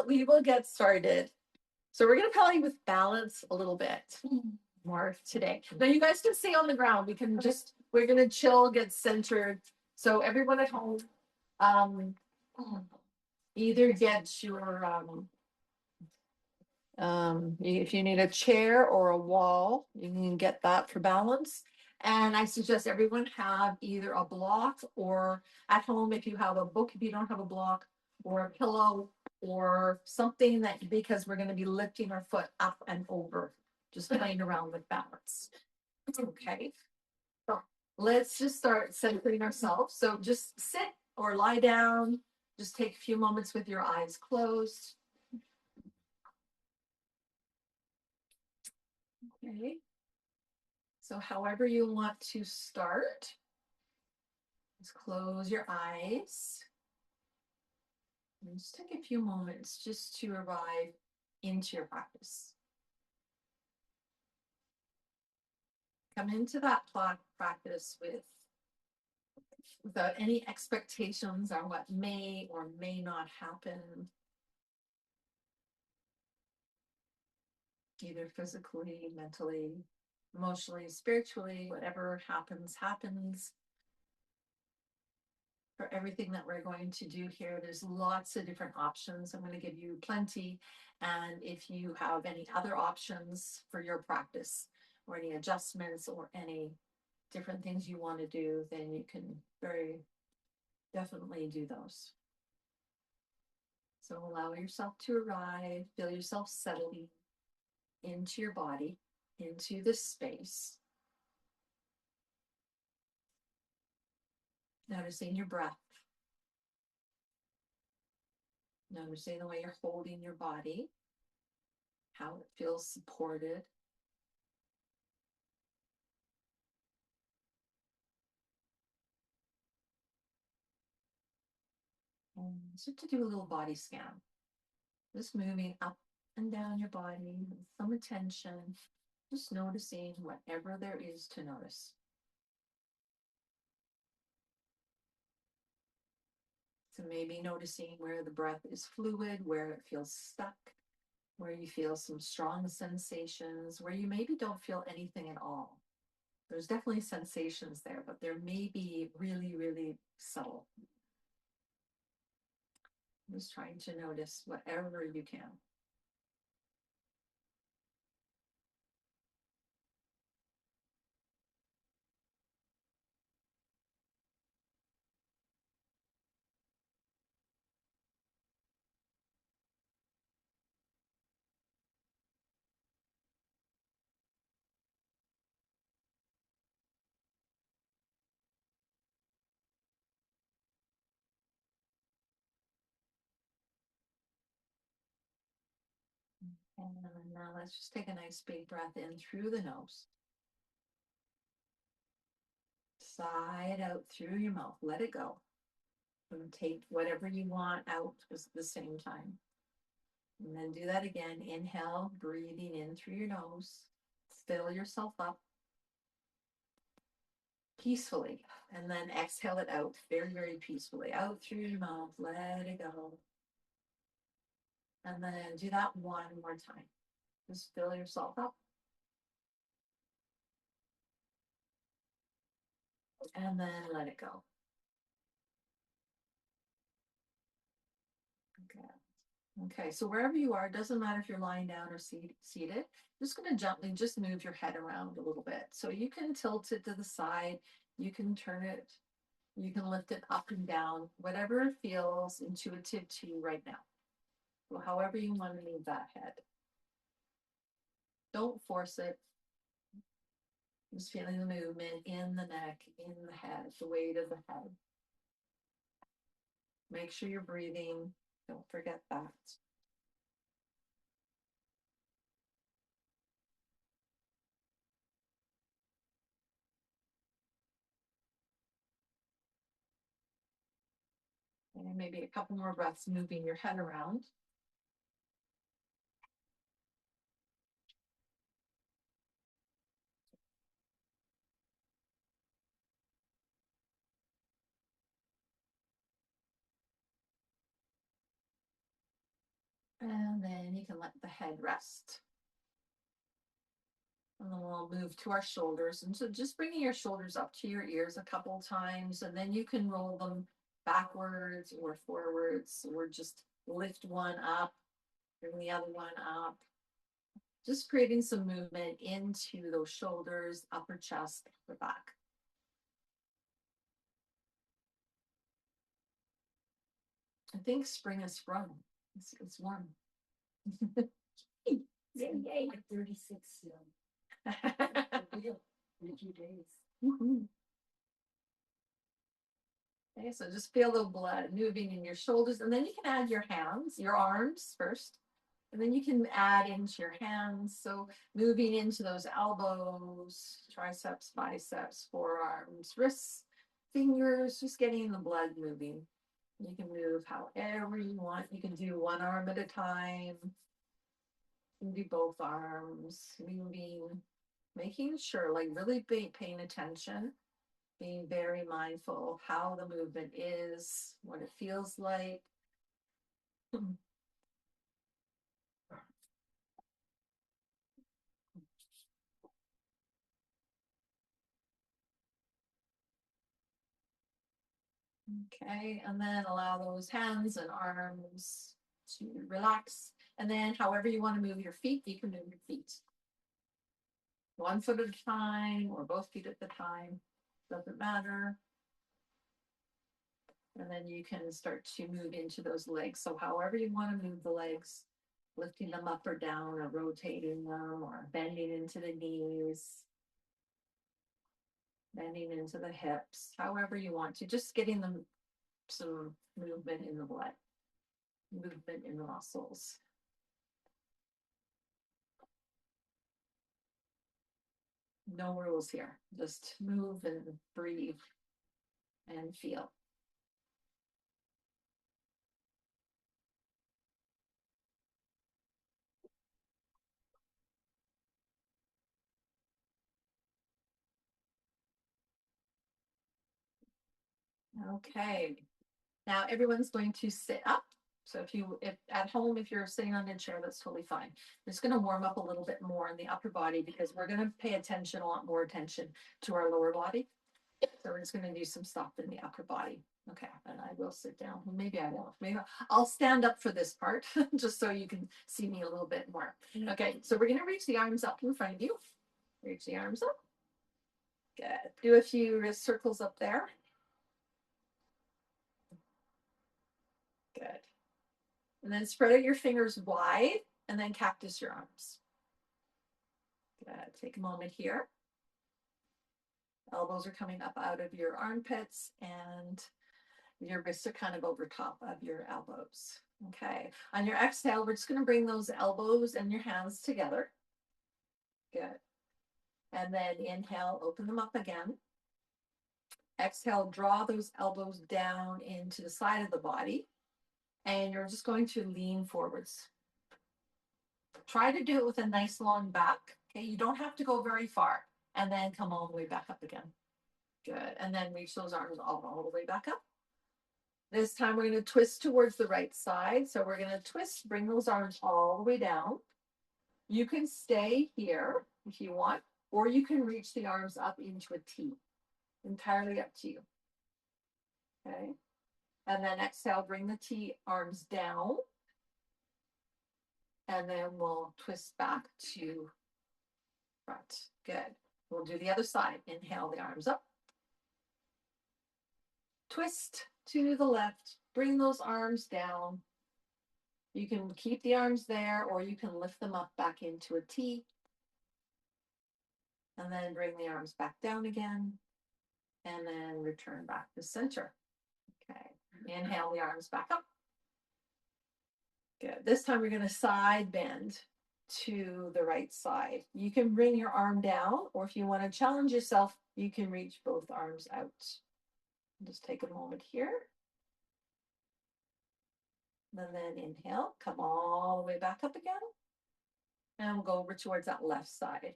We will get started. So we're gonna play with balance a little bit more today. Now you guys can stay on the ground. We're gonna chill, get centered. So everyone at home, um, either get your if you need a chair or a wall, you can get that for balance. And I suggest everyone have either a block or at home, if you have a book, if you don't have a block, or a pillow or something that, because we're going to be lifting our foot up and over, just playing around with balance. Okay. So let's just start centering ourselves. So just sit or lie down. Just take a few moments with your eyes closed. Okay. So however you want to start, just close your eyes. And just take a few moments just to arrive into your practice. Come into that practice without any expectations on what may or may not happen, either physically, mentally, emotionally, spiritually. Whatever happens, happens. For everything that we're going to do here, there's lots of different options. I'm going to give you plenty. And if you have any other options for your practice or any adjustments or any different things you want to do, then you can very definitely do those. So allow yourself to arrive, feel yourself settling into your body, into this space. Noticing your breath. Noticing the way you're holding your body, how it feels supported. And start to do a little body scan. Just moving up and down your body with some attention, just noticing whatever there is to notice. So maybe noticing where the breath is fluid, where it feels stuck, where you feel some strong sensations, where you maybe don't feel anything at all. There's definitely sensations there, but there may be really, really subtle. Just trying to notice whatever you can. And now let's just take a nice big breath in through the nose. Side out through your mouth. Let it go. And take whatever you want out at the same time. And then do that again. Inhale, breathing in through your nose. Fill yourself up peacefully. And then exhale it out very, very peacefully. Out through your mouth. Let it go. And then do that one more time. Just fill yourself up. And then let it go. Okay. Okay, so wherever you are, it doesn't matter if you're lying down or seated, just going to gently just move your head around a little bit. So you can tilt it to the side, you can turn it, you can lift it up and down, whatever feels intuitive to you right now. So however you want to move that head. Don't force it. Just feeling the movement in the neck, in the head, the weight of the head. Make sure you're breathing. Don't forget that. And maybe a couple more breaths moving your head around. And then you can let the head rest. And then we'll move to our shoulders. And so just bringing your shoulders up to your ears a couple times, and then you can roll them backwards or forwards, or just lift one up, bring the other one up. Just creating some movement into those shoulders, upper chest, upper back. I think spring is sprung. It's warm. Yay. Like 36 in a few days. Okay, so just feel the blood moving in your shoulders, and then you can add your hands, your arms first, and then you can add into your hands. So moving into those elbows, triceps, biceps, forearms, wrists, fingers, just getting the blood moving. You can move however you want. You can do one arm at a time. You can do both arms, moving, making sure, like really paying attention, being very mindful of how the movement is, what it feels like. Okay, and then allow those hands and arms to relax. And then however you want to move your feet, you can move your feet. One foot at a time or both feet at a time, doesn't matter. And then you can start to move into those legs. So however you want to move the legs, lifting them up or down or rotating them or bending into the knees, bending into the hips, however you want to, just getting them some movement in the blood, movement in the muscles. No rules here, just move and breathe and feel. Okay, now everyone's going to sit up. So if at home, if you're sitting on a chair, that's totally fine. I'm just going to warm up a little bit more in the upper body because we're going to pay attention, a lot more attention to our lower body. So we're just going to do some stuff in the upper body. Okay, and I will sit down. Maybe I won't. Maybe I'll stand up for this part just so you can see me a little bit more. Okay, so we're going to reach the arms up in front of you. Reach the arms up. Good. Do a few wrist circles up there. Good. And then spread out your fingers wide and then cactus your arms. Good. Take a moment here. Elbows are coming up out of your armpits and your wrists are kind of over top of your elbows. Okay. On your exhale, we're just going to bring those elbows and your hands together. Good. And then inhale, open them up again. Exhale, draw those elbows down into the side of the body. And you're just going to lean forwards. Try to do it with a nice long back. Okay, you don't have to go very far. And then come all the way back up again. Good. And then reach those arms all the way back up. This time we're going to twist towards the right side. So we're going to twist, bring those arms all the way down. You can stay here if you want, or you can reach the arms up into a T. Entirely up to you. Okay. And then exhale, bring the T arms down. And then we'll twist back to front. Good. We'll do the other side. Inhale the arms up. Twist to the left. Bring those arms down. You can keep the arms there or you can lift them up back into a T. And then bring the arms back down again. And then return back to center. Okay. Inhale the arms back up. Good. This time we're going to side bend to the right side. You can bring your arm down, or if you want to challenge yourself, you can reach both arms out. Just take a moment here. And then inhale, come all the way back up again. And we'll go over towards that left side.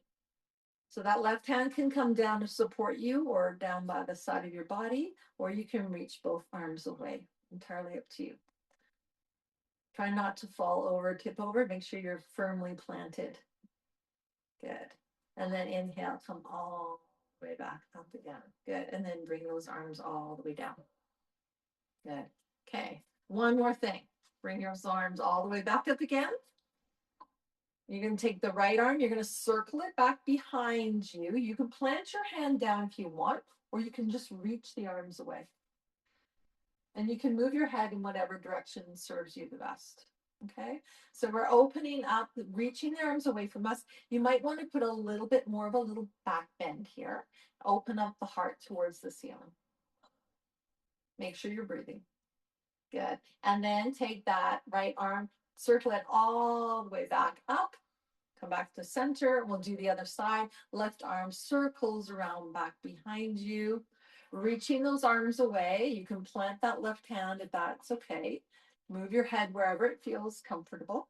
So that left hand can come down to support you or down by the side of your body, or you can reach both arms away. Entirely up to you. Try not to fall over, tip over. Make sure you're firmly planted. Good. And then inhale, come all the way back up again. Good. And then bring those arms all the way down. Good. Okay. One more thing. Bring your arms all the way back up again. You're going to take the right arm, you're going to circle it back behind you. You can plant your hand down if you want, or you can just reach the arms away. And you can move your head in whatever direction serves you the best. Okay, so we're opening up, reaching the arms away from us. You might want to put a little bit more of a little back bend here. Open up the heart towards the ceiling. Make sure you're breathing. Good. And then take that right arm, circle it all the way back up. Come back to center. We'll do the other side. Left arm circles around back behind you. Reaching those arms away. You can plant that left hand if that's okay. Move your head wherever it feels comfortable.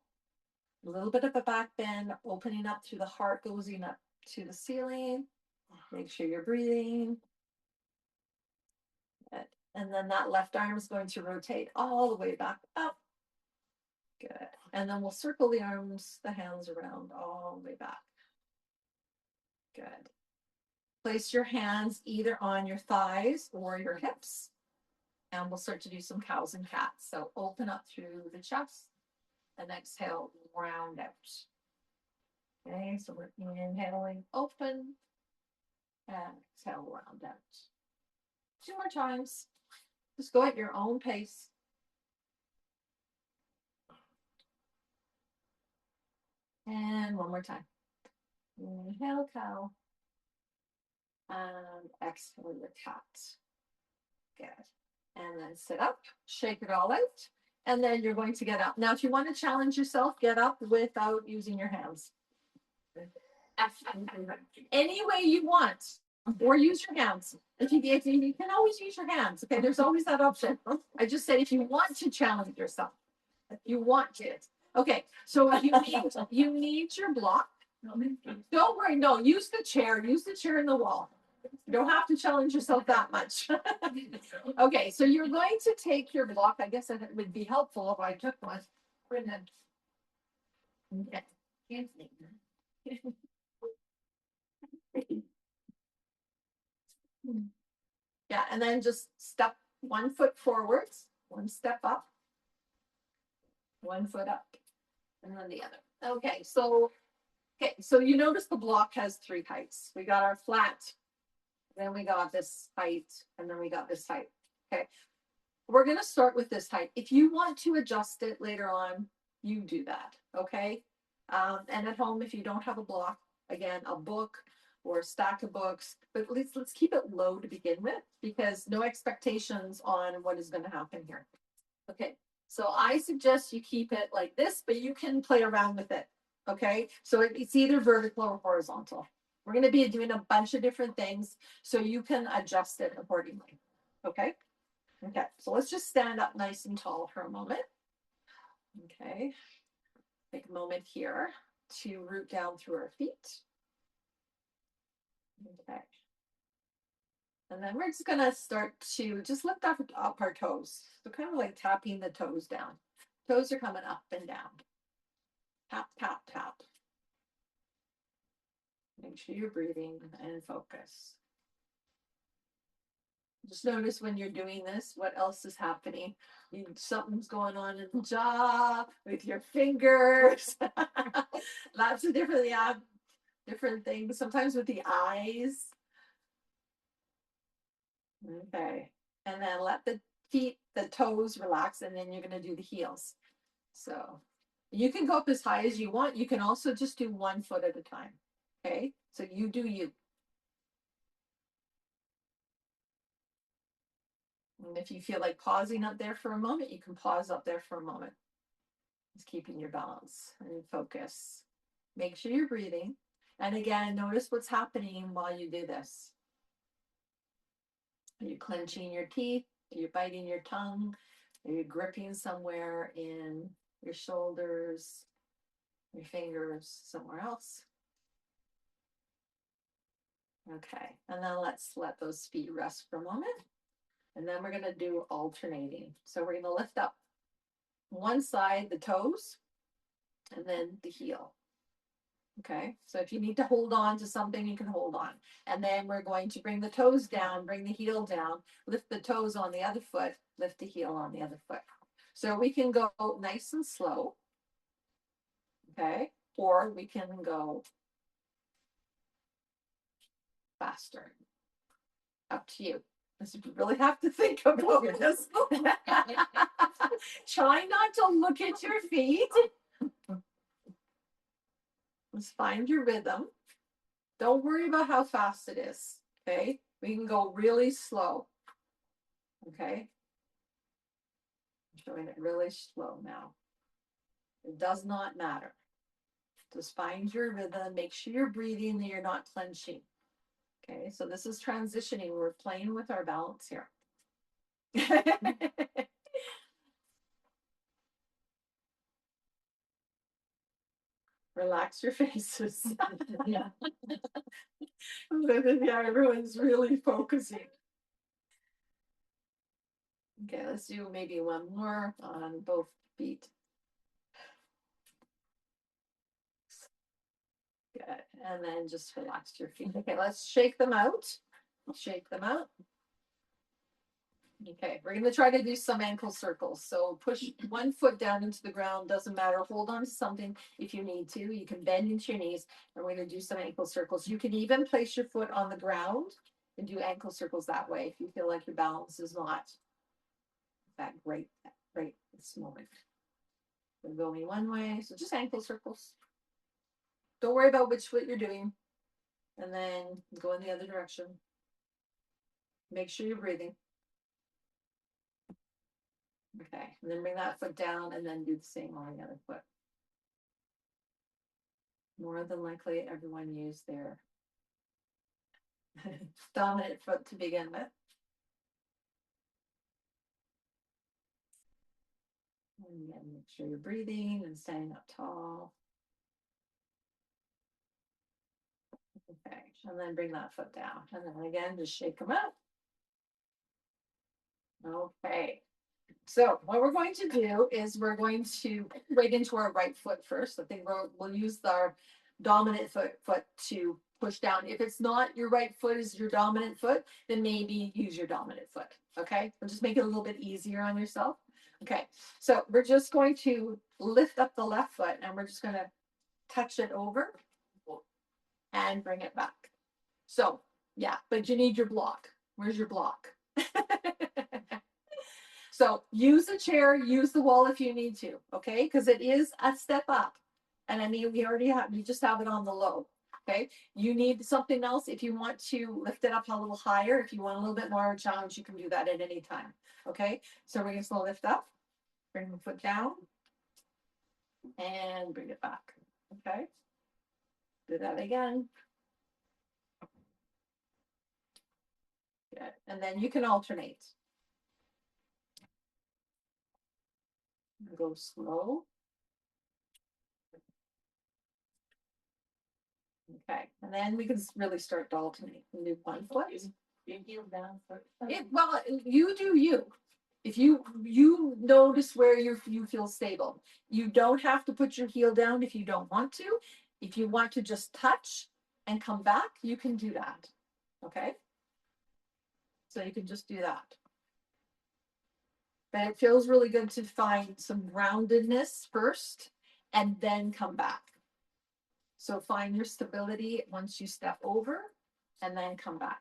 A little bit of a back bend, opening up through the heart, goes up to the ceiling. Make sure you're breathing. Good. And then that left arm is going to rotate all the way back up. Good. And then we'll circle the arms, the hands around all the way back. Good. Place your hands either on your thighs or your hips. And we'll start to do some cows and cats. So open up through the chest and exhale, round out. Okay, so we're inhaling, open, and exhale, round out. 2 more times. Just go at your own pace. And one more time. Inhale, cow. And exhale, your cat. Good. And then sit up, shake it all out. And then you're going to get up. Now, if you want to challenge yourself, get up without using your hands. Any way you want, or use your hands. If you can always use your hands. Okay, there's always that option. I just said if you want to challenge yourself, if you want it. Okay, so you need your block. Don't worry, no, use the chair in the wall. You don't have to challenge yourself that much. Okay, so you're going to take your block. I guess it would be helpful if I took one. Okay. Yeah, and then just step 1 foot forwards, 1 step up, 1 foot up, and then the other. Okay, so you notice the block has 3 heights. We got our flat, then we got this height, and then we got this height. Okay, we're going to start with this height. If you want to adjust it later on, you do that. Okay, and at home, if you don't have a block, again, a book or a stack of books, but at least let's keep it low to begin with, because no expectations on what is going to happen here. Okay, so I suggest you keep it like this, but you can play around with it. Okay, so it's either vertical or horizontal. We're going to be doing a bunch of different things, so you can adjust it accordingly. Okay, okay, so let's just stand up nice and tall for a moment. Okay, take a moment here to root down through our feet. Okay. And then we're just going to start to just lift up our toes. So kind of like tapping the toes down. Toes are coming up and down. Tap, tap, tap. Make sure you're breathing and focus. Just notice when you're doing this, what else is happening. Something's going on in the jaw, with your fingers. Lots of different things. Sometimes with the eyes. Okay. And then let the feet, the toes relax, and then you're going to do the heels. So you can go up as high as you want. You can also just do 1 foot at a time. Okay. So you do you. And if you feel like pausing up there for a moment, you can pause up there for a moment. Just keeping your balance and focus. Make sure you're breathing. And again, notice what's happening while you do this. Are you clenching your teeth? Are you biting your tongue? Are you gripping somewhere in your shoulders, your fingers, somewhere else? Okay, and then let's let those feet rest for a moment. And then we're going to do alternating. So we're going to lift up one side, the toes, and then the heel. Okay, so if you need to hold on to something, you can hold on. And then we're going to bring the toes down, bring the heel down, lift the toes on the other foot, lift the heel on the other foot. So we can go nice and slow. Okay, or we can go faster. Up to you. This you really have to think about this. Try not to look at your feet. Let's find your rhythm. Don't worry about how fast it is. Okay, we can go really slow. Okay, I'm showing it really slow now. It does not matter. Just find your rhythm. Make sure you're breathing and you're not clenching. Okay, so this is transitioning. We're playing with our balance here. Relax your faces. Yeah. Yeah, everyone's really focusing. Okay, let's do maybe one more on both feet. Good. And then just relax your feet. Okay, let's shake them out. Shake them out. Okay, we're gonna try to do some ankle circles. So push one foot down into the ground, doesn't matter. Hold on to something if you need to. You can bend into your knees, and we're gonna do some ankle circles. You can even place your foot on the ground and do ankle circles that way if you feel like your balance is not that great this moment. We're going one way, so just ankle circles. Don't worry about which foot you're doing. And then go in the other direction. Make sure you're breathing. Okay, and then bring that foot down and then do the same on the other foot. More than likely, everyone used their dominant foot to begin with. And again, make sure you're breathing and standing up tall. Okay, and then bring that foot down. And then again, just shake them up. Okay. So what we're going to do is we're going to right into our right foot first. I think we'll use our dominant foot to push down. If it's not your right foot is your dominant foot, then maybe use your dominant foot. Okay, we'll just make it a little bit easier on yourself. Okay, so we're just going to lift up the left foot and we're just going to touch it over and bring it back. So yeah, but you need your block. Where's your block? So use a chair, use the wall if you need to, okay? Because it is a step up. And I mean, we already have, you just have it on the low, okay? You need something else. If you want to lift it up a little higher, if you want a little bit more challenge, you can do that at any time, okay? So we're just gonna lift up, bring the foot down, and bring it back, okay? Do that again. Good. And then you can alternate. Go slow. Okay, and then we can really start to alternate. Do one foot. Your heel down for. Well, you do you. If you notice where you feel stable, you don't have to put your heel down if you don't want to. If you want to just touch and come back, you can do that. Okay. So you can just do that. But it feels really good to find some groundedness first and then come back. So find your stability once you step over and then come back.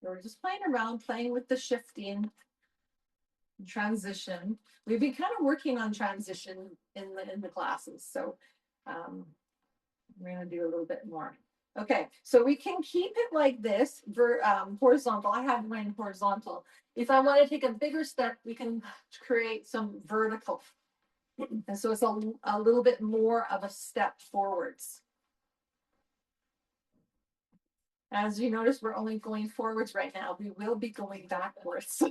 We're just playing around, playing with the shifting transition. We've been kind of working on transition in the classes, so we're gonna do a little bit more. Okay, so we can keep it like this horizontal. I have mine horizontal. If I want to take a bigger step, we can create some vertical. And so it's a little bit more of a step forwards. As you notice, we're only going forwards right now. We will be going backwards.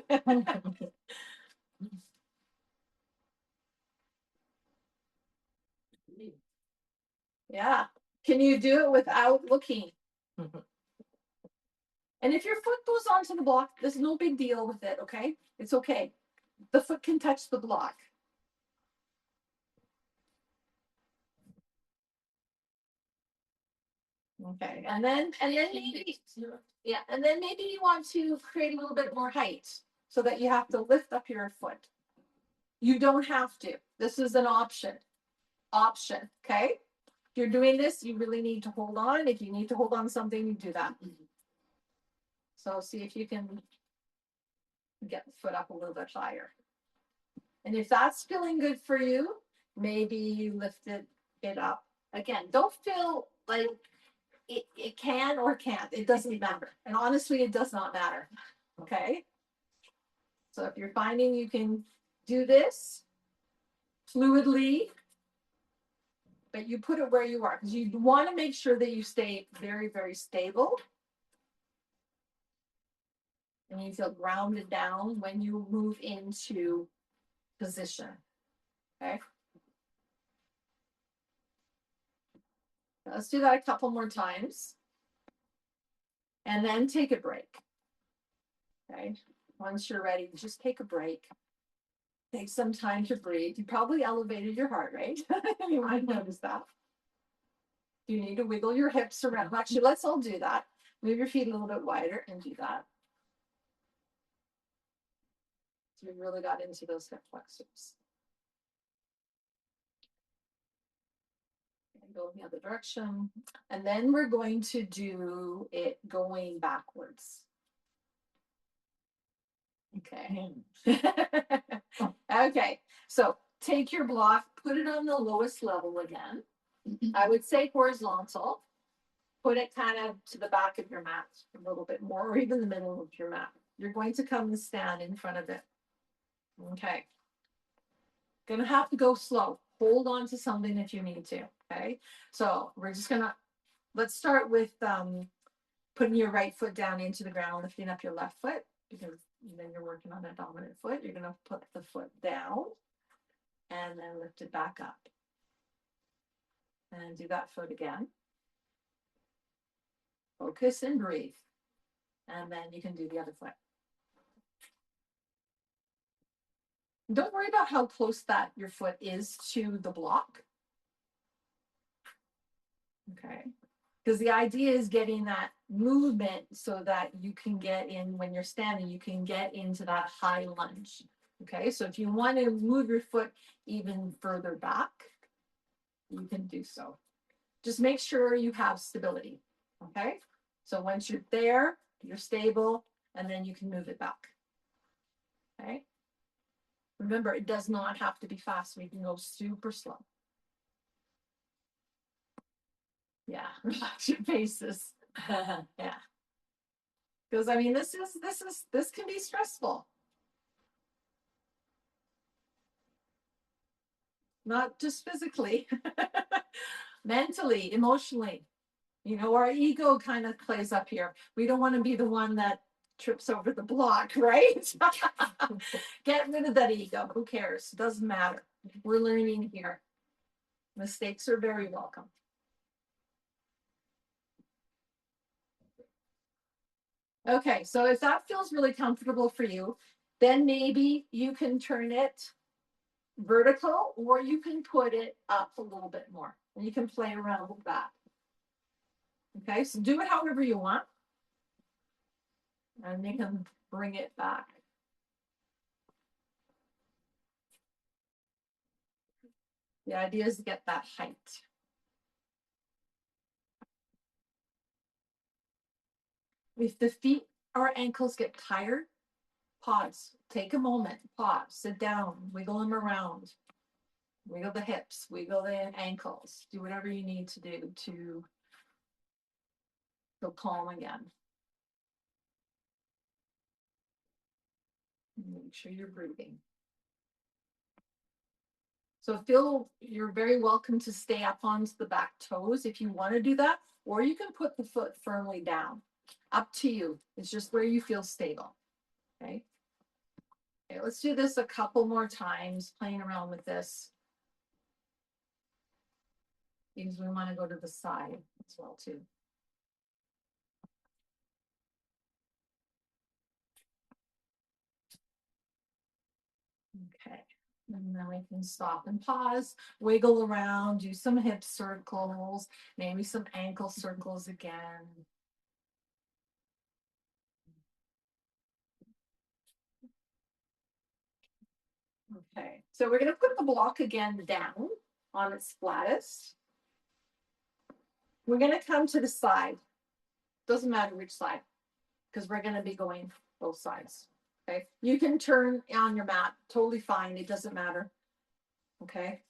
Yeah. Can you do it without looking? And if your foot goes onto the block, there's no big deal with it, okay? It's okay. The foot can touch the block. Okay, and then maybe, yeah, and then maybe you want to create a little bit more height so that you have to lift up your foot. You don't have to. This is an option. Option, okay? If you're doing this, you really need to hold on. If you need to hold on to something, you do that. So see if you can get the foot up a little bit higher. And if that's feeling good for you, maybe you lift it up. Again, don't feel like it can or can't. It doesn't matter. And honestly, it does not matter. Okay. So if you're finding you can do this fluidly, but you put it where you are, because you want to make sure that you stay very, very stable. And you feel grounded down when you move into position. Okay. Let's do that a couple more times. And then take a break. Okay. Once you're ready, just take a break. Take some time to breathe. You probably elevated your heart rate. You might notice that. You need to wiggle your hips around. Actually, let's all do that. Move your feet a little bit wider and do that. So we really got into those hip flexors. And go in the other direction. And then we're going to do it going backwards. Okay. Okay. So take your block, put it on the lowest level again. I would say horizontal. Put it kind of to the back of your mat a little bit more, or even the middle of your mat. You're going to come and stand in front of it. Okay. Gonna have to go slow. Hold on to something if you need to. Okay. So we're just gonna, let's start with putting your right foot down into the ground, lifting up your left foot, because then you're working on that dominant foot. You're gonna put the foot down and then lift it back up. And do that foot again. Focus and breathe. And then you can do the other foot. Don't worry about how close that your foot is to the block. Okay. Because the idea is getting that movement so that you can get in, when you're standing, you can get into that high lunge. Okay. So if you want to move your foot even further back, you can do so. Just make sure you have stability. Okay. So once you're there, you're stable, and then you can move it back. Okay. Remember, it does not have to be fast. We can go super slow. Yeah, relax your faces. Yeah. Because I mean, this can be stressful. Not just physically, mentally, emotionally. You know, our ego kind of plays up here. We don't want to be the one that trips over the block, right? Get rid of that ego. Who cares? Doesn't matter. We're learning here. Mistakes are very welcome. Okay, so if that feels really comfortable for you, then maybe you can turn it vertical, or you can put it up a little bit more, and you can play around with that. Okay, so do it however you want, and you can bring it back. The idea is to get that height. If the feet or ankles get tired, pause, take a moment, pause, sit down, wiggle them around, wiggle the hips, wiggle the ankles, do whatever you need to do to feel calm again. Make sure you're breathing. So you're very welcome to stay up onto the back toes if you want to do that, or you can put the foot firmly down. Up to you. It's just where you feel stable. Okay. Okay, let's do this a couple more times, playing around with this. Because we want to go to the side as well too. Okay, and then we can stop and pause, wiggle around, do some hip circles, maybe some ankle circles again. Okay, so we're gonna put the block again down on its flattest. We're gonna come to the side. Doesn't matter which side, because we're gonna be going both sides. Okay, you can turn on your mat, totally fine, it doesn't matter. Okay.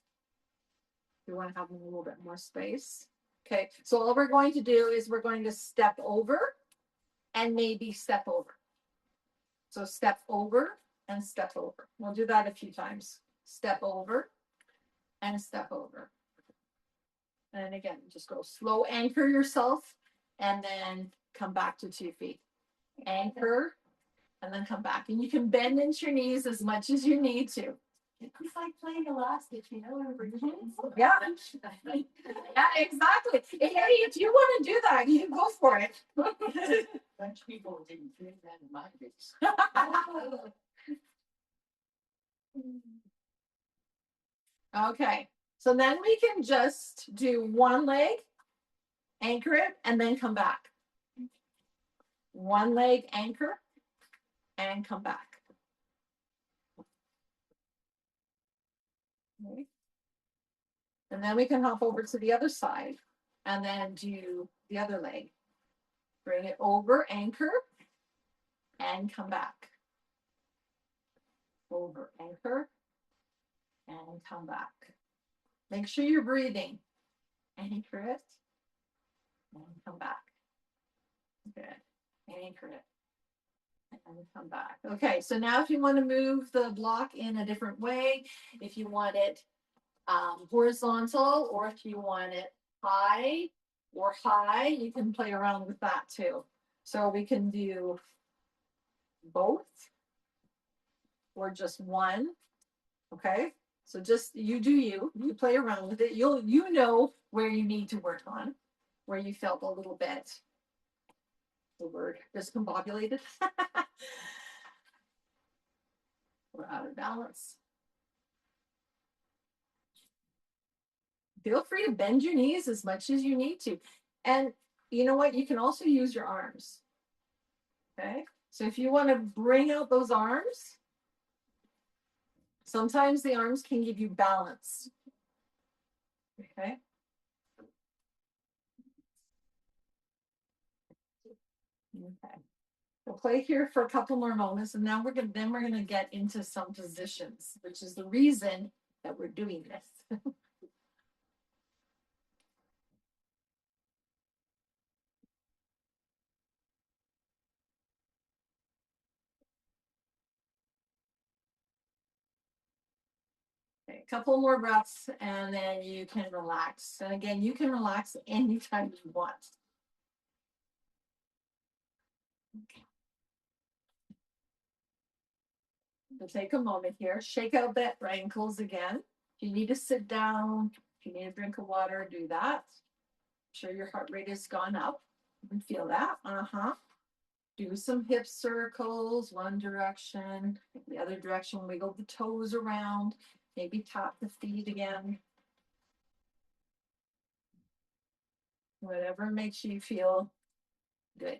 You want to have a little bit more space. Okay, so all we're going to do is we're going to step over and maybe step over. So step over and step over. We'll do that a few times. Step over and step over. And again, just go slow, anchor yourself, and then come back to 2 feet. Anchor, and then come back. And you can bend into your knees as much as you need to. It's like playing elastic, you know, Yeah. Yeah, exactly. Hey, if you want to do that, you go for it. French people didn't do that in my days. Okay, so then we can just do one leg, anchor it, and then come back. One leg, anchor, and come back. Okay. And then we can hop over to the other side and then do the other leg. Bring it over, anchor, and come back. Over, anchor, and come back. Make sure you're breathing. Anchor it, and come back. Good. Anchor it, and come back. Okay, so now if you want to move the block in a different way, if you want it horizontal, or if you want it high or high, you can play around with that too. So we can do both or just one. Okay, so just you do you play around with it. You know where you need to work on, where you felt a little bit, the word discombobulated or out of balance. Feel free to bend your knees as much as you need to. And you know what? You can also use your arms. Okay, so if you want to bring out those arms, sometimes the arms can give you balance. Okay. Okay. We'll play here for a couple more moments, and now we're gonna get into some positions, which is the reason that we're doing this. Okay, a couple more breaths, and then you can relax. And again, you can relax anytime you want. Okay. So take a moment here, shake out that ankles again. If you need to sit down, if you need a drink of water, do that. Sure your heart rate has gone up. You can feel that. Do some hip circles, one direction, the other direction, wiggle the toes around, maybe tap the feet again. Whatever makes you feel good.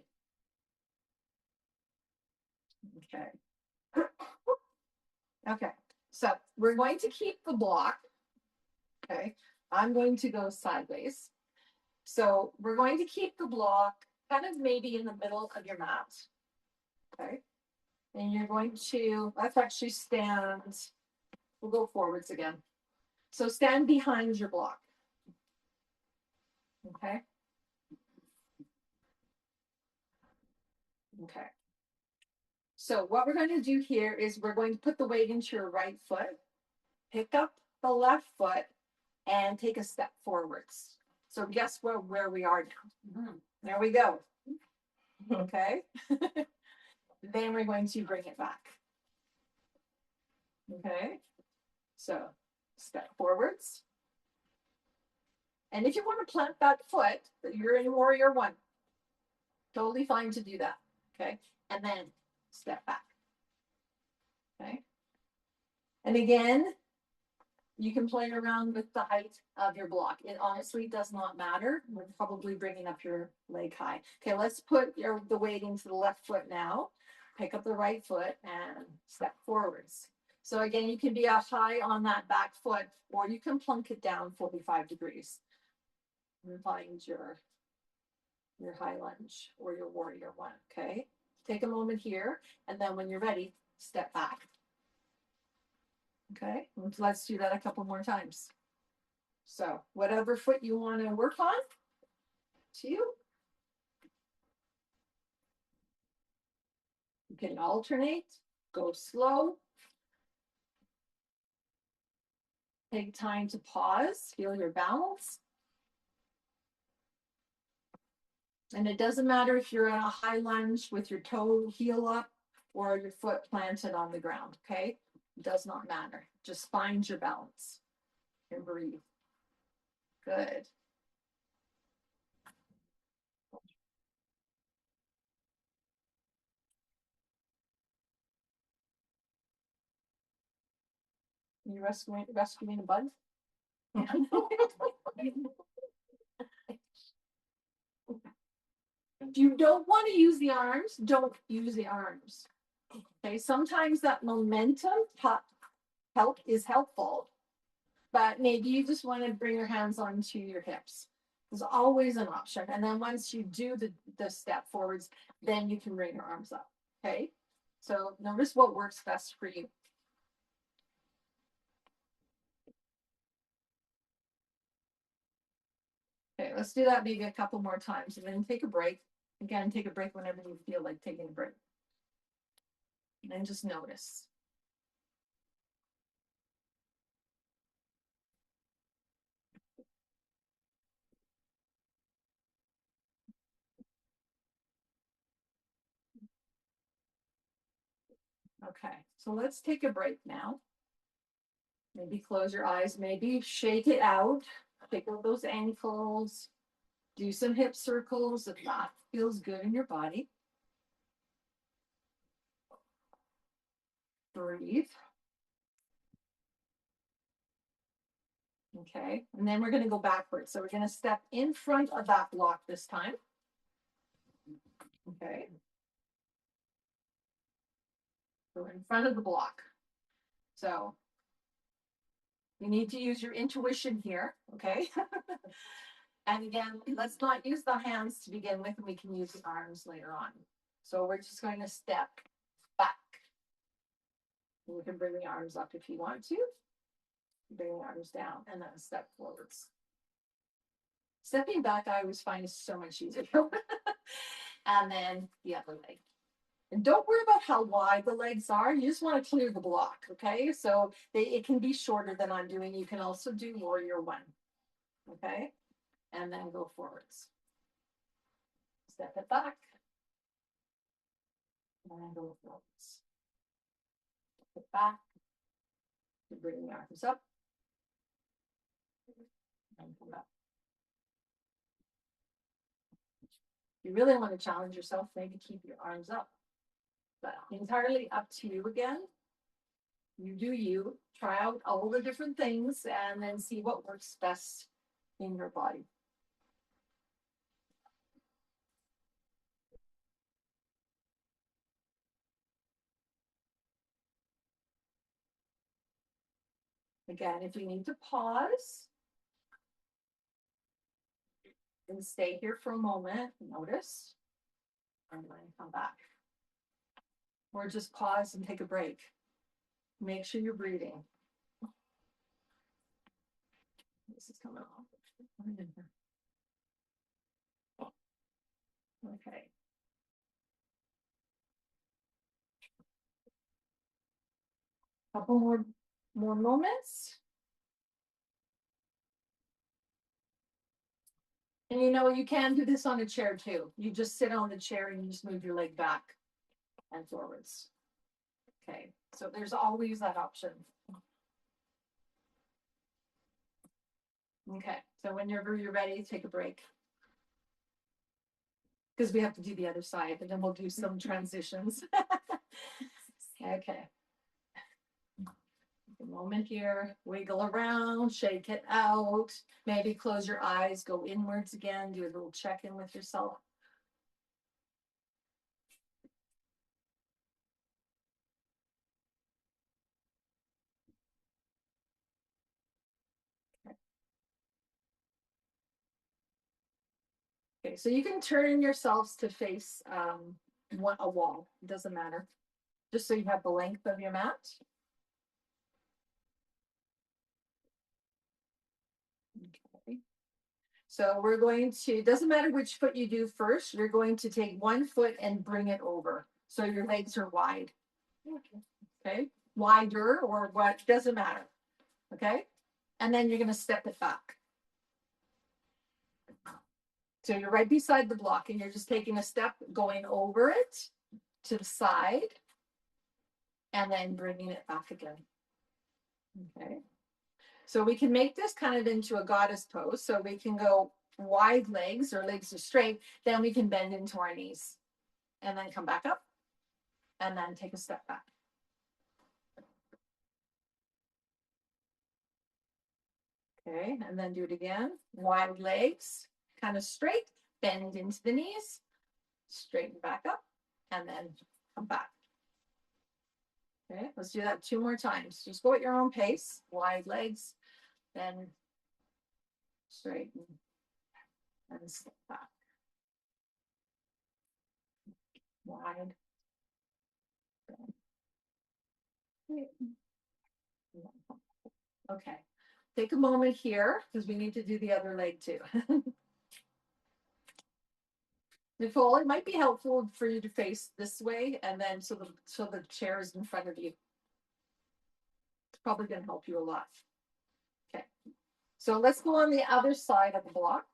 Okay. Okay, so we're going to keep the block. Okay, I'm going to go sideways. So we're going to keep the block kind of maybe in the middle of your mat. Okay, and you're going to, let's actually stand, we'll go forwards again. So stand behind your block. Okay. Okay. So what we're going to do here is we're going to put the weight into your right foot, pick up the left foot, and take a step forwards. So guess where we are now? There we go. Okay. Then we're going to bring it back. Okay. So step forwards. And if you want to plant that foot, you're in warrior one. Totally fine to do that. Okay. And then step back. Okay. And again, you can play around with the height of your block. It honestly does not matter. We're probably bringing up your leg high. Okay, let's put the weight into the left foot now. Pick up the right foot and step forwards. So again, you can be up high on that back foot, or you can plunk it down 45 degrees. And find your high lunge or your warrior one, okay? Take a moment here, and then when you're ready, step back. Okay, let's do that a couple more times. So whatever foot you want to work on, to you. You can alternate, go slow. Take time to pause, feel your balance. And it doesn't matter if you're in a high lunge with your toe heel up or your foot planted on the ground, okay? It does not matter. Just find your balance and breathe. Good. You rescuing a bug? If you don't want to use the arms, don't use the arms. Okay, sometimes that momentum help is helpful, but maybe you just want to bring your hands onto your hips. There's always an option. And then once you do the step forwards, then you can bring your arms up. Okay, so notice what works best for you. Okay, let's do that maybe a couple more times and then take a break. Again, take a break whenever you feel like taking a break. And then just notice. Okay, so let's take a break now. Maybe close your eyes, maybe shake it out, pick up those ankles, do some hip circles if that feels good in your body. Breathe. Okay, and then we're going to go backwards. So we're going to step in front of that block this time. Okay. So in front of the block. So you need to use your intuition here, okay? And again, let's not use the hands to begin with, and we can use the arms later on. So we're just going to step back. You can bring the arms up if you want to. Bring the arms down and then step forwards. Stepping back, I always find is so much easier. And then the other leg. And don't worry about how wide the legs are. You just want to clear the block, okay? So it can be shorter than I'm doing. You can also do warrior one, okay? And then go forwards. Step it back. And then go forwards. Step it back. You bring the arms up. And come back. You really want to challenge yourself, maybe keep your arms up. But entirely up to you again. You do you. Try out all the different things and then see what works best in your body. Again, if you need to pause and stay here for a moment, notice, and then come back. Or just pause and take a break. Make sure you're breathing. This is coming off. Okay. Couple more moments. And you know, you can do this on a chair too. You just sit on the chair and you just move your leg back and forwards. Okay, so there's always that option. Okay, so whenever you're ready, take a break. Because we have to do the other side, and then we'll do some transitions. Okay. a moment here, wiggle around, shake it out, maybe close your eyes, go inwards again, do a little check-in with yourself. Okay, so you can turn yourselves to face a wall, it doesn't matter. Just so you have the length of your mat. Okay. So we're going to, doesn't matter which foot you do first, you're going to take one foot and bring it over. So your legs are wide. Okay, wider or what, doesn't matter. Okay, and then you're going to step it back. So you're right beside the block and you're just taking a step going over it to the side and then bringing it back again. Okay. So we can make this kind of into a goddess pose. So we can go wide legs or legs are straight. Then we can bend into our knees and then come back up and then take a step back. Okay. And then do it again. Wide legs, kind of straight, bend into the knees, straighten back up and then come back. Okay. Let's do that 2 more times. Just go at your own pace. Wide legs, then straighten and step back. Wide. Okay. Take a moment here because we need to do the other leg too. Nicole, it might be helpful for you to face this way and then so the chair is in front of you. It's probably going to help you a lot. Okay. So let's go on the other side of the block.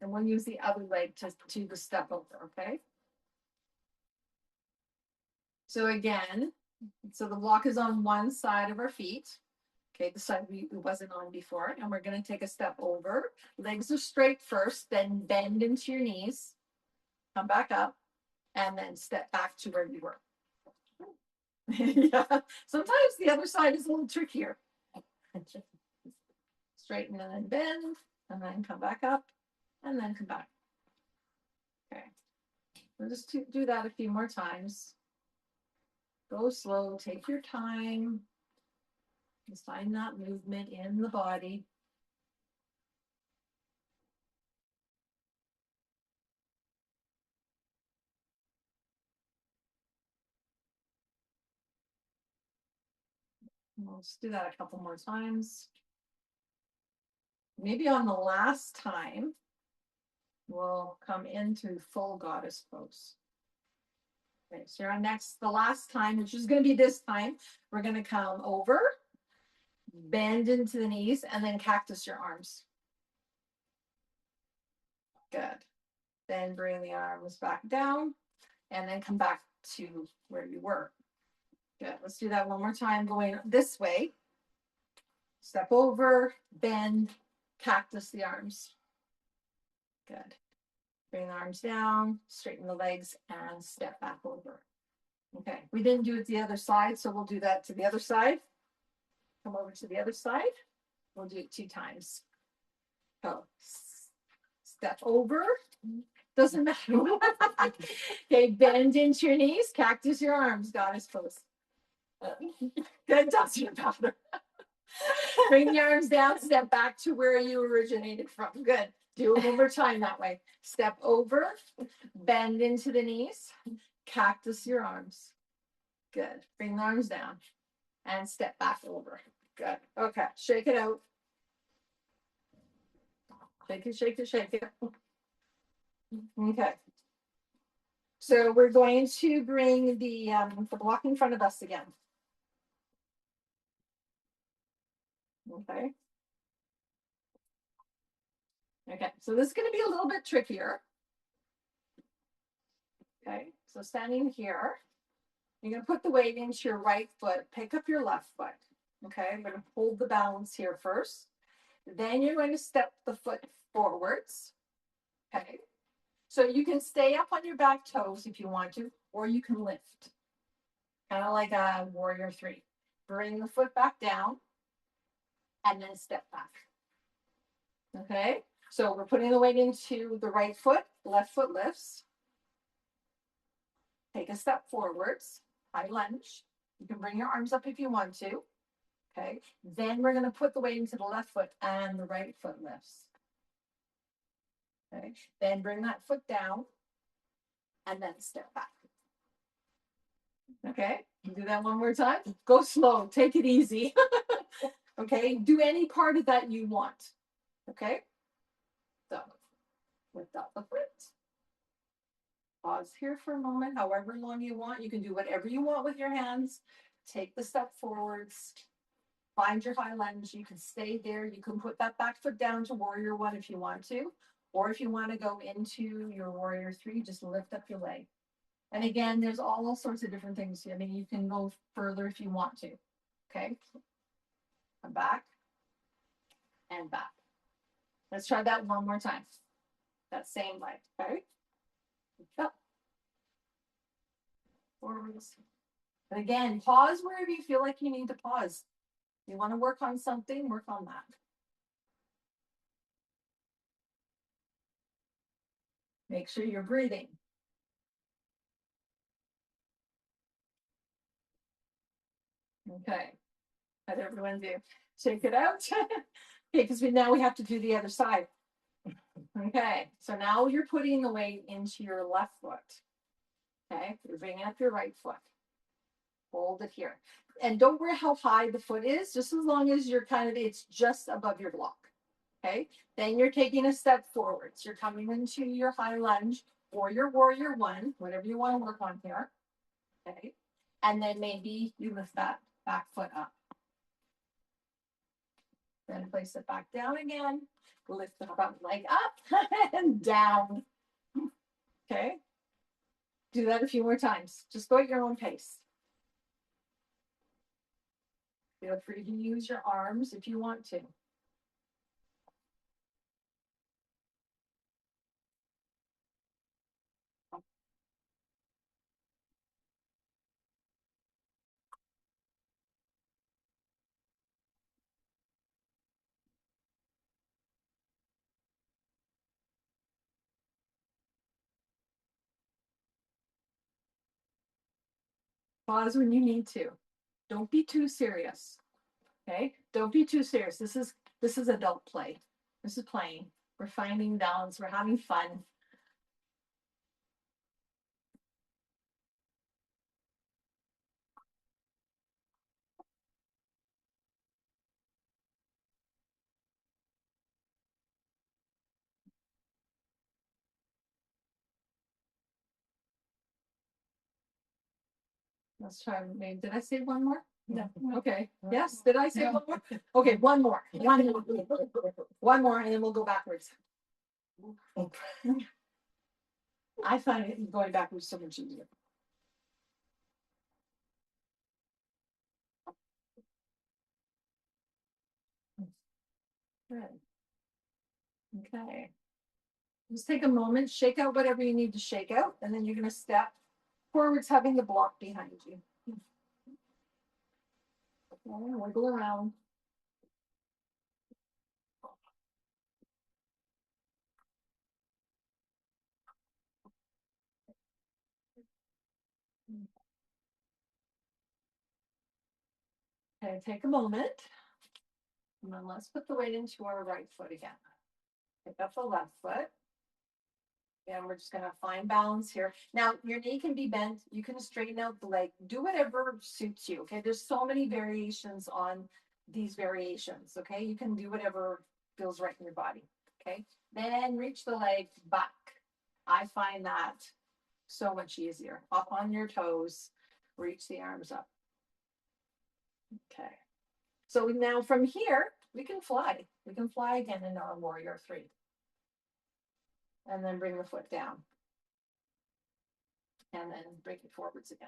And we'll use the other leg to the step over, okay? So again, so the block is on one side of our feet. Okay, the side we wasn't on before. And we're going to take a step over. Legs are straight first, then bend into your knees. Come back up. And then step back to where you were. Yeah, sometimes the other side is a little trickier. Straighten and then bend. And then come back up. And then come back. Okay. We'll just do that a few more times. Go slow. Take your time. Just find that movement in the body. We'll just do that a couple more times. Maybe on the last time, we'll come into full goddess pose. Okay, so our the last time, which is going to be this time, we're going to come over, bend into the knees, and then cactus your arms. Good. Then bring the arms back down, and then come back to where you were. Good. Let's do that one more time, going this way. Step over, bend, cactus the arms. Good. Bring the arms down, straighten the legs, and step back over. Okay, we didn't do it the other side, so we'll do that to the other side. Come over to the other side. We'll do it 2 times. So, step over. Doesn't matter. Okay, bend into your knees, cactus your arms, goddess pose. That doesn't matter. Bring the arms down, step back to where you originated from. Good. Do it one more time that way. Step over, bend into the knees, cactus your arms. Good. Bring the arms down and step back over. Good. Okay. Shake it out. Shake it, shake it, shake it. Okay. So we're going to bring the block in front of us again. Okay. Okay. So this is going to be a little bit trickier. Okay. So standing here, you're going to put the weight into your right foot, pick up your left foot. Okay. I'm going to hold the balance here first. Then you're going to step the foot forwards. Okay. So you can stay up on your back toes if you want to, or you can lift. Kind of like a warrior 3. bring the foot back down, and then step back. Okay, so we're putting the weight into the right foot, left foot lifts. Take a step forwards, high lunge. You can bring your arms up if you want to. Okay, then we're going to put the weight into the left foot and the right foot lifts. Okay, then bring that foot down and then step back. Okay, do that one more time. Go slow, take it easy. Okay, do any part of that you want. Okay, so lift up the foot. Pause here for a moment, however long you want. You can do whatever you want with your hands. Take the step forwards. Find your high lunge. You can stay there. You can put that back foot down to warrior one if you want to. Or if you want to go into your warrior three, just lift up your leg. And again, there's all sorts of different things. I mean, you can go further if you want to. Okay. Come back. And back. Let's try that one more time. That same leg. Okay. Up. Forwards. And again, pause wherever you feel like you need to pause. You want to work on something, work on that. Make sure you're breathing. Okay. How'd everyone do? Shake it out. Okay, because now we have to do the other side. Okay, so now you're putting the weight into your left foot. Okay, you're bringing up your right foot. Hold it here. And don't worry how high the foot is, just as long as you're it's just above your block. Okay, then you're taking a step forwards. You're coming into your high lunge or your warrior one, whatever you want to work on here. Okay, and then maybe you lift that back foot up. Then place it back down again. Lift the front leg up and down. Okay. Do that a few more times. Just go at your own pace. Feel free to use your arms if you want to. Pause when you need to. Don't be too serious. Okay? Don't be too serious. This is adult play. This is playing. We're finding balance. We're having fun. Let's try. Maybe did I say one more? No. Okay. Yes. Did I say one more? Okay, one more. One more. One more, and then we'll go backwards. I find it going backwards so much easier. Good. Okay. Just take a moment, shake out whatever you need to shake out, and then you're going to step forwards, having the block behind you. Okay, wiggle around. Okay, take a moment. And then let's put the weight into our right foot again. Pick up the left foot. And we're just going to find balance here. Now, your knee can be bent. You can straighten out the leg. Do whatever suits you. Okay, there's so many variations on these variations. Okay, you can do whatever feels right in your body. Okay, then reach the leg back. I find that so much easier. Up on your toes, reach the arms up. Okay, so now from here, we can fly. We can fly again in our warrior three. And then bring the foot down. And then bring it forwards again.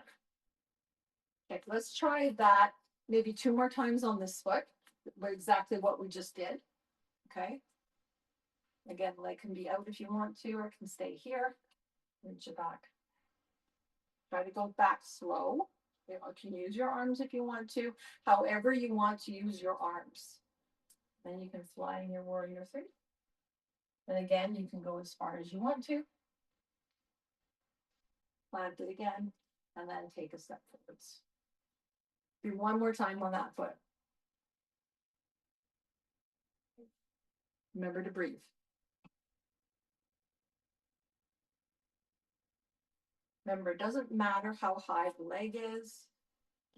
Okay, let's try that maybe 2 more times on this foot, exactly what we just did. Okay. Again, leg can be out if you want to, or it can stay here. Reach it back. Try to go back slow. You can use your arms if you want to, however you want to use your arms. Then you can fly in your warrior three. And again, you can go as far as you want to. Plant it again, and then take a step forwards. Do one more time on that foot. Remember to breathe. Remember, it doesn't matter how high the leg is.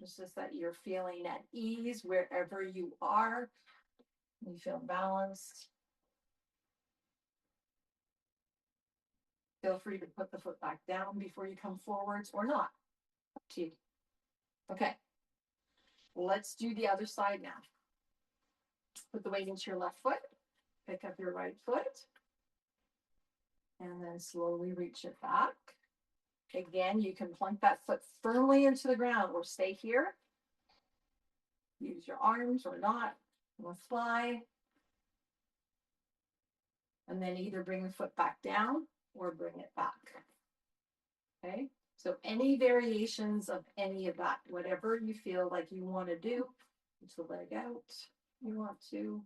It's just that you're feeling at ease wherever you are. You feel balanced. Feel free to put the foot back down before you come forwards or not. Up to you. Okay. Let's do the other side now. Put the weight into your left foot. Pick up your right foot. And then slowly reach it back. Again, you can plunk that foot firmly into the ground or stay here. Use your arms or not. We'll fly. And then either bring the foot back down or bring it back. Okay, so any variations of any of that, whatever you feel like you want to do, put the leg out. You want to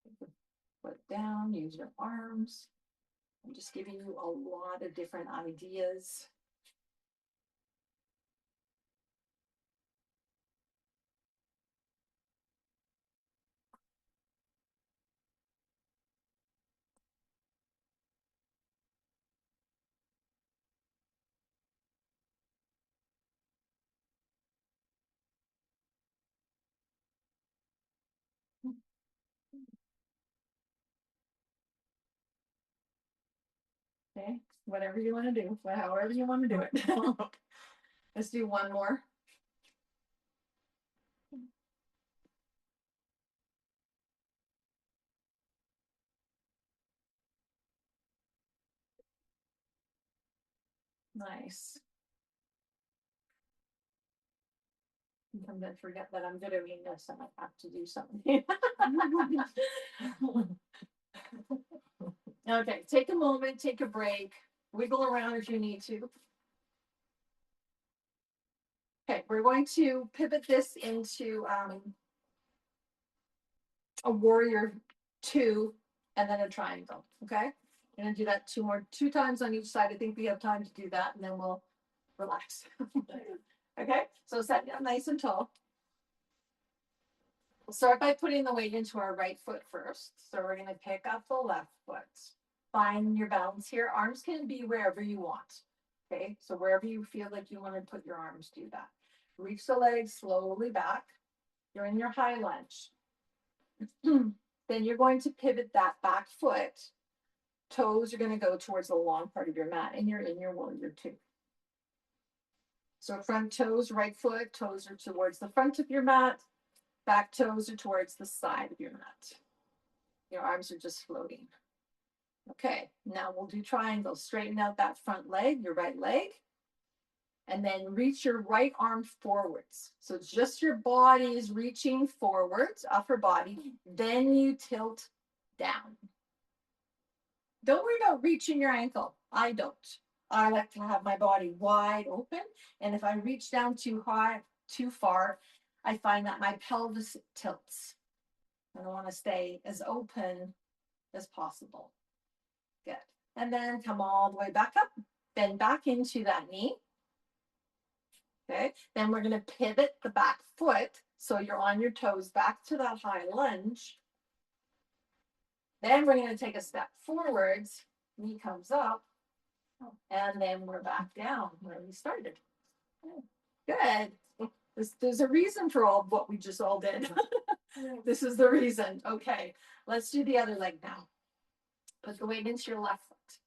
put the foot down, use your arms. I'm just giving you a lot of different ideas. Okay, whatever you want to do, however you want to do it. Let's do one more. Nice. I'm gonna forget that I'm doing this and I have to do something. Okay, take a moment, take a break, wiggle around if you need to. Okay, we're going to pivot this into a warrior two and then a triangle. Okay, I'm gonna do that two times on each side. I think we have time to do that, and then we'll relax. Okay, so set down nice and tall. We'll start by putting the weight into our right foot first. So we're gonna pick up the left foot. Find your balance here. Arms can be wherever you want. Okay, so wherever you feel like you want to put your arms, do that. Reach the legs slowly back. You're in your high lunge. Then you're going to pivot that back foot. Toes are going to go towards the long part of your mat, and you're in your warrior two. So front toes, right foot, toes are towards the front of your mat. Back toes are towards the side of your mat. Your arms are just floating. Okay, now we'll do triangles. Straighten out that front leg, your right leg. And then reach your right arm forwards. So it's just your body is reaching forwards, upper body. Then you tilt down. Don't worry about reaching your ankle. I don't. I like to have my body wide open. And if I reach down too high, too far, I find that my pelvis tilts. I want to stay as open as possible. Good. And then come all the way back up. Bend back into that knee. Okay, then we're going to pivot the back foot so you're on your toes back to that high lunge. Then we're going to take a step forwards, knee comes up, and then we're back down where we started. Good. There's a reason for all what we just all did. This is the reason. Okay, let's do the other leg now. Put the weight into your left foot.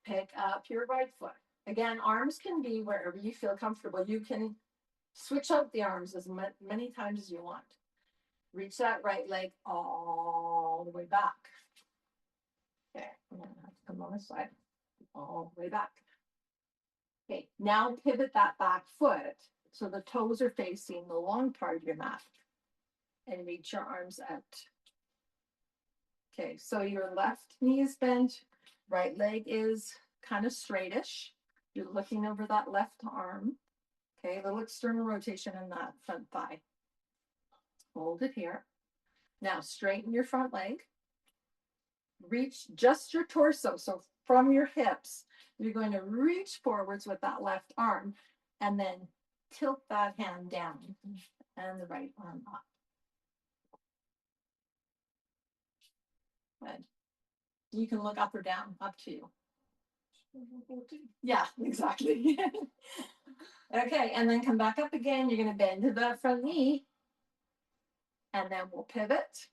Pick up your right foot. Again, arms can be wherever you feel comfortable. You can switch out the arms as many times as you want. Reach that right leg all the way back. Okay, I'm gonna have to come on this side, all the way back. Okay, now pivot that back foot so the toes are facing the long part of your mat and reach your arms out. Okay, so your left knee is bent, right leg is kind of straightish. You're looking over that left arm. Okay, a little external rotation in that front thigh. Hold it here. Now straighten your front leg. Reach just your torso. So from your hips, you're going to reach forwards with that left arm and then tilt that hand down and the right arm up. Good. You can look up or down, up to you. Yeah, exactly. Okay, and then come back up again. You're going to bend to that front knee. And then we'll pivot.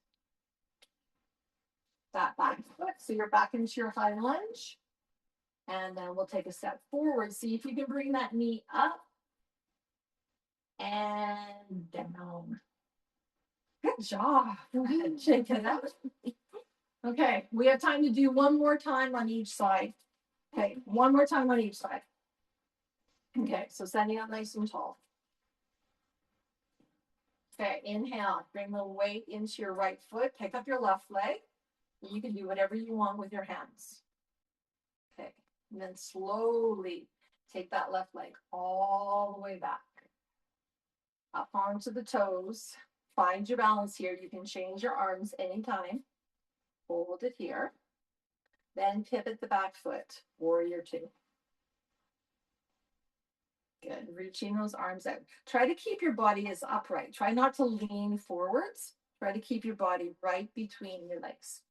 That back foot. So you're back into your high lunge. And then we'll take a step forward. See if you can bring that knee up and down. Good job. Go ahead, shake it out. Okay, we have time to do one more time on each side. Okay, one more time on each side. Okay, so standing up nice and tall. Okay, inhale, bring the weight into your right foot, pick up your left leg. You can do whatever you want with your hands. Okay, and then slowly take that left leg all the way back. Up onto the toes. Find your balance here. You can change your arms anytime. Hold it here. Then pivot the back foot, warrior two. Good, reaching those arms out. Try to keep your body as upright. Try not to lean forwards. Try to keep your body right between your legs.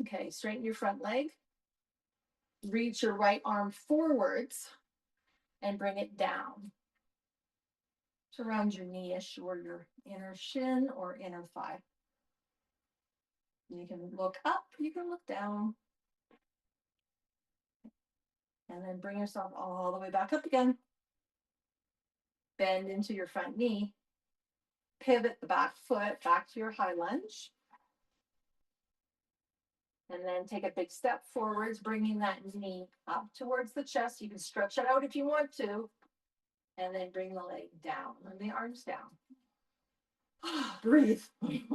Okay, straighten your front leg. Reach your right arm forwards and bring it down. To around your knee-ish or your inner shin or inner thigh. You can look up, you can look down. And then bring yourself all the way back up again. Bend into your front knee. Pivot the back foot back to your high lunge. And then take a big step forwards, bringing that knee up towards the chest. You can stretch it out if you want to. And then bring the leg down and the arms down. Breathe.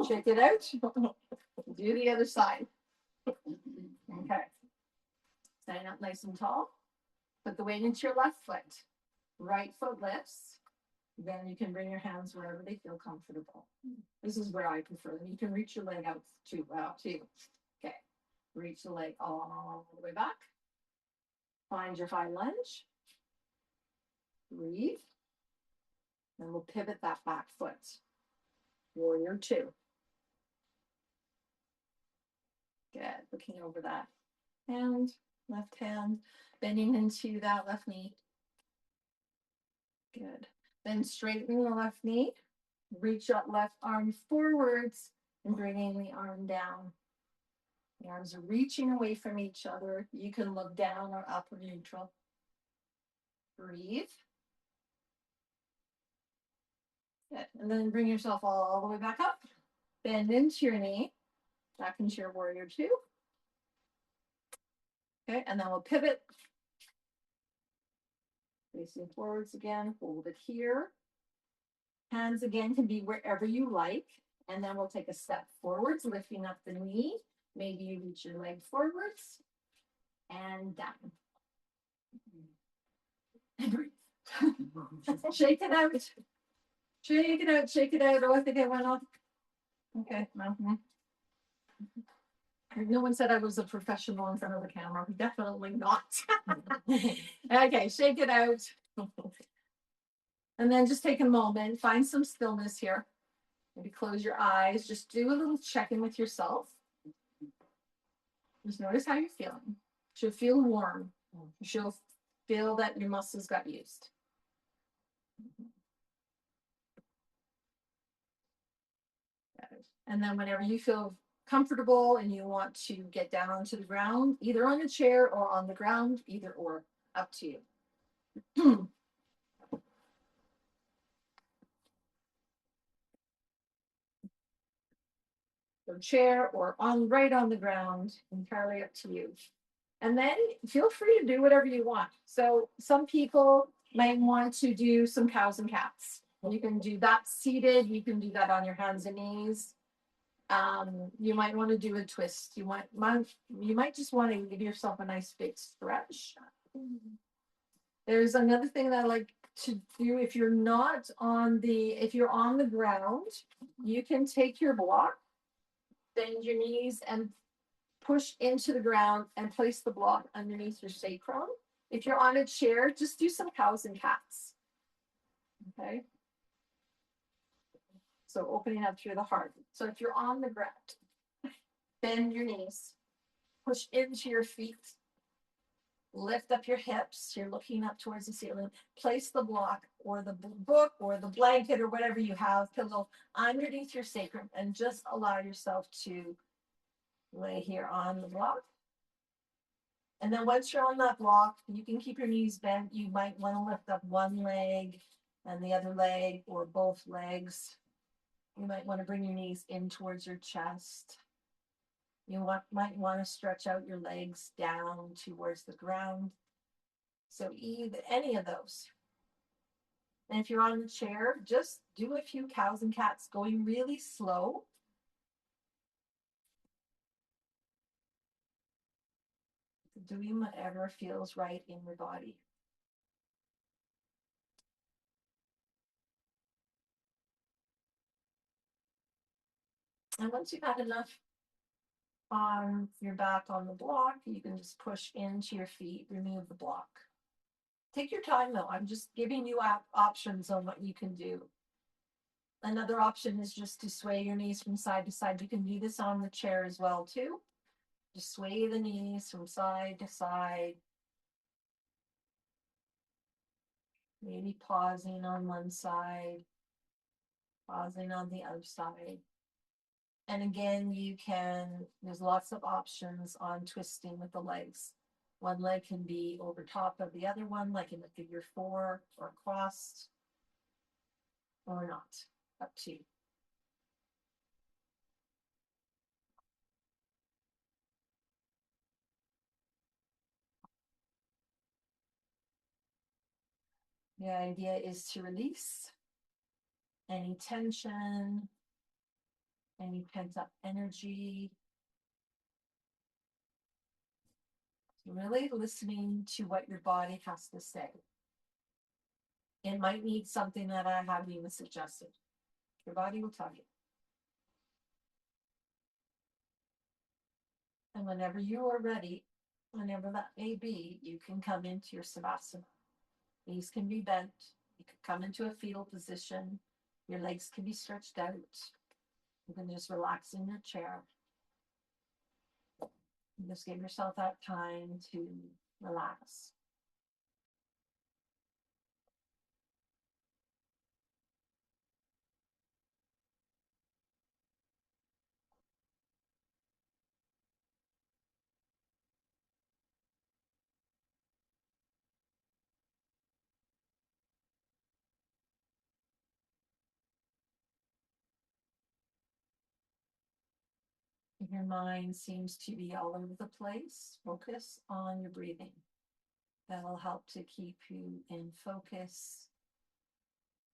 Check it out. Do the other side. Okay. Stand up nice and tall. Put the weight into your left foot. Right foot lifts. Then you can bring your hands wherever they feel comfortable. This is where I prefer them. You can reach your leg out too. Okay. Reach the leg all the way back. Find your high lunge. Breathe. And we'll pivot that back foot. Warrior two. Good. Looking over that hand, left hand, bending into that left knee. Good. Then straighten the left knee. Reach that left arm forwards and bringing the arm down. The arms are reaching away from each other. You can look down or up or neutral. Breathe. Good. And then bring yourself all the way back up. Bend into your knee. Back into your warrior two. Okay, and then we'll pivot. Facing forwards again. Hold it here. Hands again can be wherever you like. And then we'll take a step forwards, lifting up the knee. Maybe you reach your leg forwards and down. And breathe. Shake it out. Shake it out, shake it out. Oh, I think I went off. Okay, well, no one said I was a professional in front of the camera. Definitely not. Okay, shake it out. And then just take a moment, find some stillness here. Maybe close your eyes. Just do a little check-in with yourself. Just notice how you're feeling. You should feel warm. You should feel that your muscles got used. And then whenever you feel comfortable and you want to get down onto the ground, either on a chair or on the ground, either or, up to you. So chair or right on the ground, entirely up to you. And then feel free to do whatever you want. So some people might want to do some cows and cats. You can do that seated. You can do that on your hands and knees. You might want to do a twist. You might just want to give yourself a nice big stretch. There's another thing that I like to do if you're not on the, if you're on the ground, you can take your block, bend your knees and push into the ground and place the block underneath your sacrum. If you're on a chair, just do some cows and cats. Okay. So opening up through the heart. So if you're on the ground, bend your knees, push into your feet, lift up your hips. You're looking up towards the ceiling. Place the block or the book or the blanket or whatever you have, pillow underneath your sacrum, and just allow yourself to lay here on the block. And then once you're on that block, you can keep your knees bent. You might want to lift up one leg and the other leg or both legs. You might want to bring your knees in towards your chest. Might want to stretch out your legs down towards the ground. So either any of those. And if you're on the chair, just do a few cows and cats going really slow. Doing whatever feels right in your body. And once you've had enough on your back on the block, you can just push into your feet, remove the block. Take your time though. I'm just giving you options on what you can do. Another option is just to sway your knees from side to side. You can do this on the chair as well too. Just sway the knees from side to side. Maybe pausing on one side, pausing on the other side. And again, there's lots of options on twisting with the legs. One leg can be over top of the other one, like in the figure 4 or crossed, or not, up to you. The idea is to release any tension, any pent up energy. Really listening to what your body has to say. It might need something that I haven't even suggested. Your body will tell you. And whenever you are ready, whenever that may be, you can come into your Savasana. Knees can be bent. You can come into a fetal position. Your legs can be stretched out. You can just relax in your chair. And just give yourself that time to relax. If your mind seems to be all over the place, focus on your breathing. That'll help to keep you in focus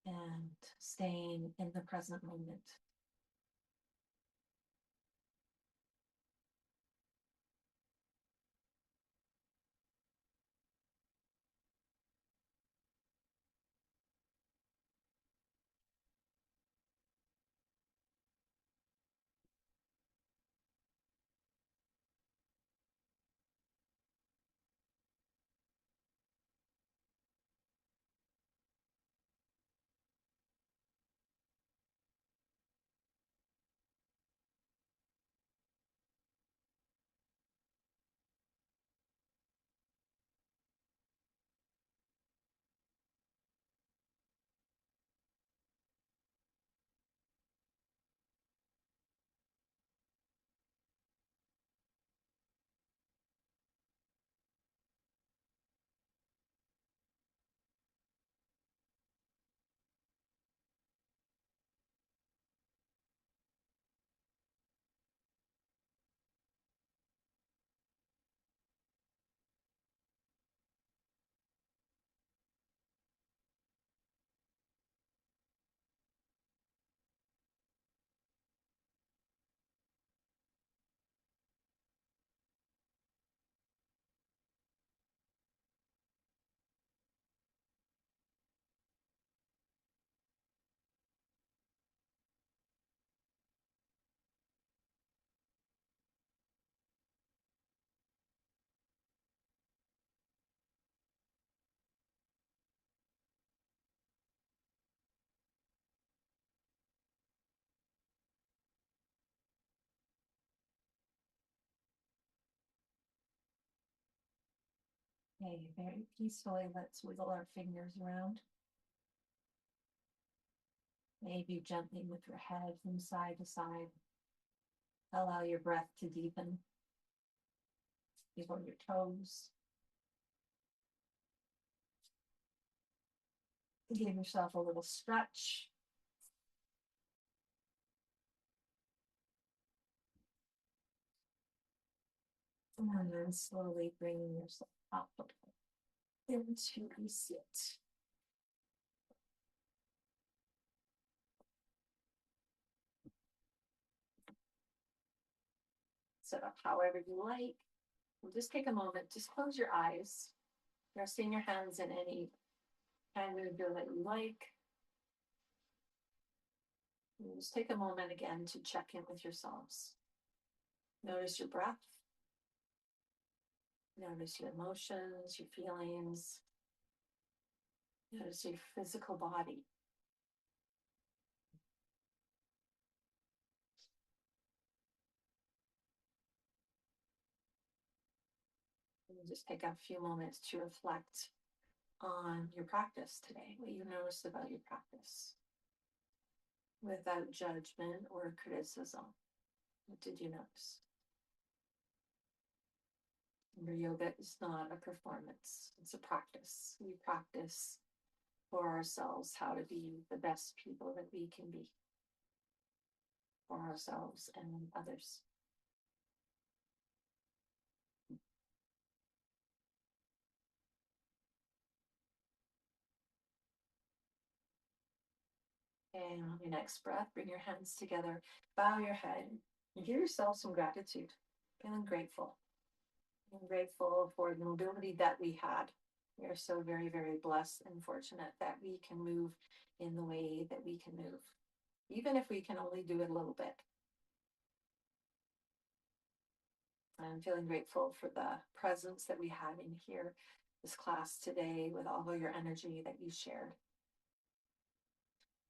and staying in the present moment. Okay, very peacefully, let's wiggle our fingers around. Maybe gently with your head from side to side. Allow your breath to deepen. Wiggle your toes. Give yourself a little stretch. And then slowly bringing yourself up into a sit. Set up however you like. And just take a moment, just close your eyes. Resting your hands in any kind of movement that you like. And just take a moment again to check in with yourselves. Notice your breath. Notice your emotions, your feelings. Notice your physical body. And just take a few moments to reflect on your practice today, what you noticed about your practice. Without judgment or criticism. What did you notice? Remember, yoga is not a performance, it's a practice. We practice for ourselves how to be the best people that we can be for ourselves and others. And on your next breath, bring your hands together, bow your head, and give yourself some gratitude, feeling grateful. I'm grateful for the mobility that we had. We are so very, very blessed and fortunate that we can move in the way that we can move, even if we can only do it a little bit. I'm feeling grateful for the presence that we had in here, this class today, with all of your energy that you shared.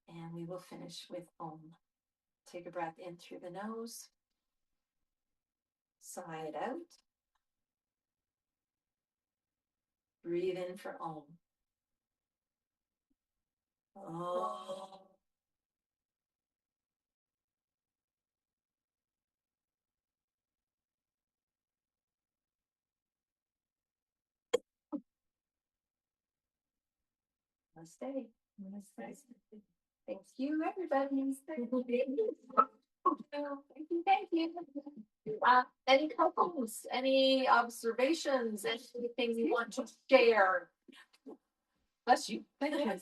And we will finish with Om. Take a breath in through the nose, sigh it out. Breathe in for Om. Oh. Namaste. Namaste. Thank you, everybody. Thank you. Thank you. Any couples, any observations, anything you want to share? Bless you. Thank you.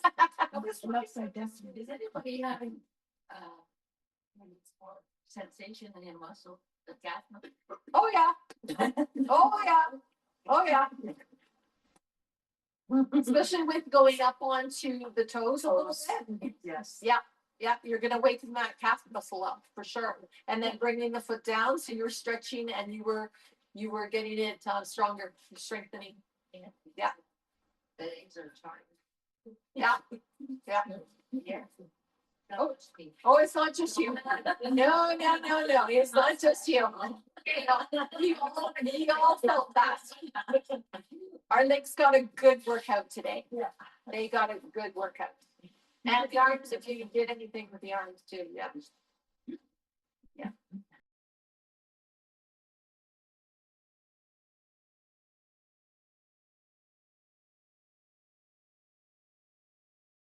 Upside down. Is anybody having, maybe it's more sensation in your muscle, the calf? Oh, yeah. Oh, yeah. Oh, yeah. Especially with going up onto the toes a little bit. Yes. Yeah, you're gonna waken that calf muscle up for sure. And then bringing the foot down, so you're stretching and you were getting it stronger, strengthening. Yeah. The eggs are charged. Yeah, yeah. Yeah. Oh, oh, it's not just you. No, it's not just you. We all felt that. Our legs got a good workout today. Yeah. They got a good workout. And the arms, if you did anything with the arms too, yeah. Yeah.